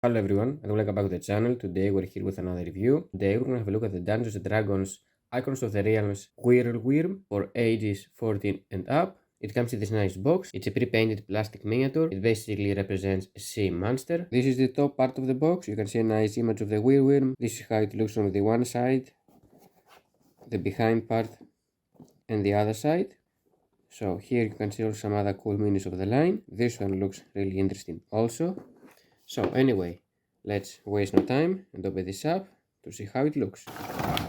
Hello everyone, and welcome back to the channel. Today we're here with another review. Today we're going to have a look at the Dungeons & Dragons Icons of the Realms Whirlwyrm for ages 14 and up. It comes in this nice box. It's a pre-painted plastic miniature. It basically represents a sea monster. This is the top part of the box. You can see a nice image of the Whirlwyrm. This is how it looks from the one side, the behind part, and the other side. So here you can see also some other cool minis of the line. This one looks really interesting also. So anyway, let's waste no time and open this up to see how it looks.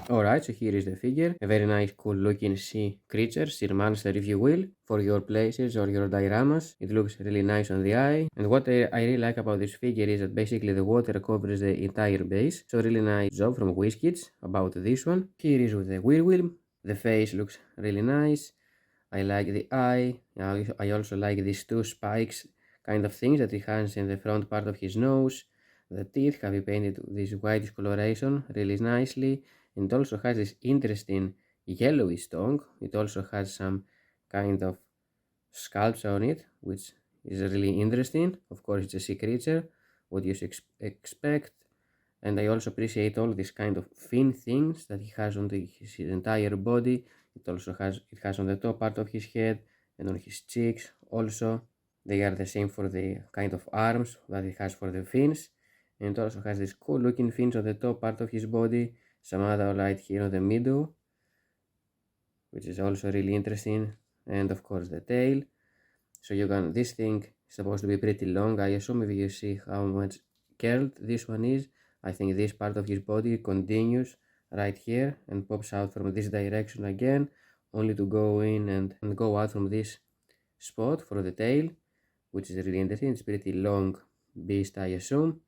Alright, so here is the figure. A very nice cool looking sea creature, sea monster if you will, for your places or your dioramas. It looks really nice on the eye. And what I really like about this figure is that basically the water covers the entire base. So really nice job from Wizkids about this one. Here is with the Whirlwyrm. The face looks really nice. I like the eye. I also like these two spikes kind of things that he has in the front part of his nose. The teeth have been painted this white discoloration really nicely, and also has this interesting yellowish tongue. It also has some kind of scalps on it, which is really interesting. Of course, it's a sea creature, what you expect. And I also appreciate all these kind of fin things that he has on his entire body. It has on the top part of his head and on his cheeks also. They are the same for the kind of arms that it has for the fins, and also has this cool looking fins on the top part of his body, some other light here on the middle, which is also really interesting, and of course the tail. So this thing is supposed to be pretty long. I assume if you see how much curled this one is, I think this part of his body continues right here and pops out from this direction again, only to go in and go out from this spot for the tail, which is really interesting. It's pretty long beast, I assume.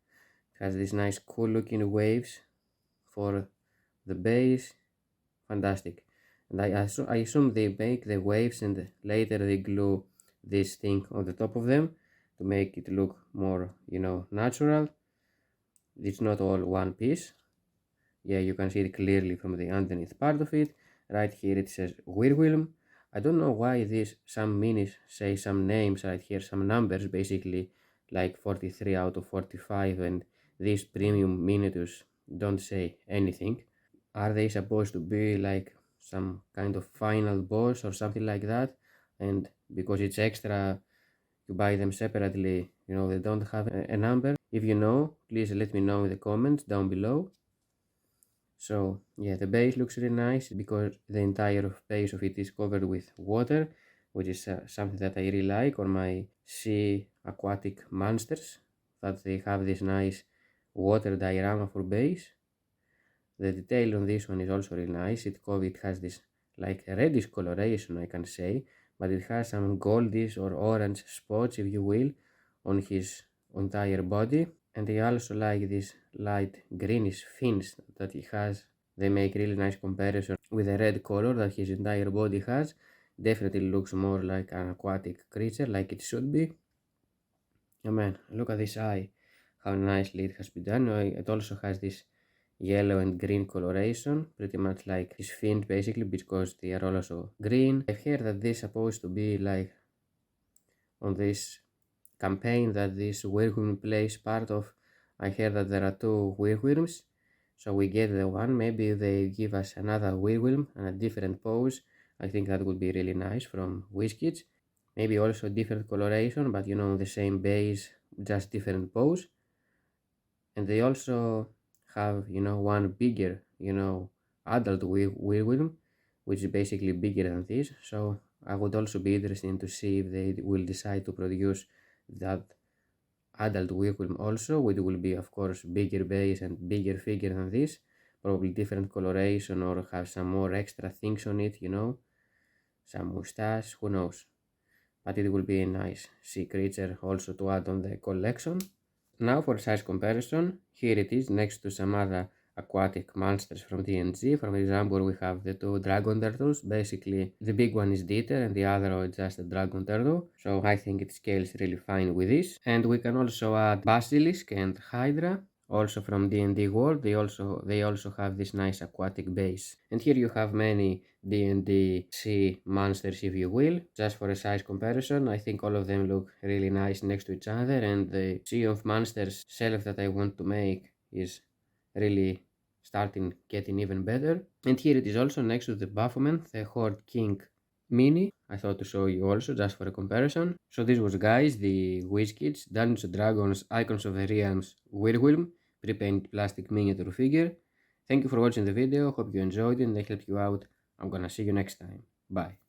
It has these nice cool looking waves for the base. Fantastic. And I assume they make the waves and later they glue this thing on the top of them to make it look more, natural. It's not all one piece. Yeah, you can see it clearly from the underneath part of it. Right here it says Whirlwyrm. I don't know why some minis say some names right here, some numbers basically, like 43 out of 45, and these premium miniatures don't say anything. Are they supposed to be like some kind of final boss or something like that? And because it's extra, you buy them separately, they don't have a number. If you know, please let me know in the comments down below. So yeah, the base looks really nice because the entire base of it is covered with water, which is something that I really like on my sea aquatic monsters, that they have this nice water diorama for base. The detail on this one is also really nice. It has this like reddish coloration, I can say, but it has some goldish or orange spots, if you will, on his entire body. And I also like these light greenish fins that he has. They make really nice comparison with the red color that his entire body has. Definitely looks more like an aquatic creature, like it should be. Oh man, look at this eye, how nicely it has been done. It also has this yellow and green coloration, pretty much like his fins basically, because they are also green. I've heard that this is supposed to be like on this campaign that this Whirlwyrm plays part of. I heard that there are two Whirlwyrms, so we get the one. Maybe they give us another Whirlwyrm and a different pose. I think that would be really nice from Wizkids. Maybe also different coloration, but the same base, just different pose. And they also have, one bigger, adult Whirlwyrm, which is basically bigger than this. So I would also be interested to see if they will decide to produce that adult Whirlwyrm also, which will be of course bigger base and bigger figure than this, probably different coloration or have some more extra things on it, some mustache, who knows. But it will be a nice sea creature also to add on the collection. Now for size comparison, here it is next to some other aquatic monsters from D&G. For example, we have the two dragon turtles. Basically, the big one is Dieter and the other is just a dragon turtle. So I think it scales really fine with this. And we can also add Basilisk and Hydra. also from D&D world. They also have this nice aquatic base. And here you have many D&D sea monsters, if you will. Just for a size comparison, I think all of them look really nice next to each other, and the Sea of Monsters shelf that I want to make is really starting getting even better. And here it is also next to the Baphomet, the Horde King Mini. I thought to show you also just for a comparison. So this was, guys, the Wizkids Dungeons & Dragons Icons of the Realms Whirlwyrm pre-painted plastic miniature figure. Thank you for watching the video, hope you enjoyed it and I helped you out. I'm gonna see you next time. Bye.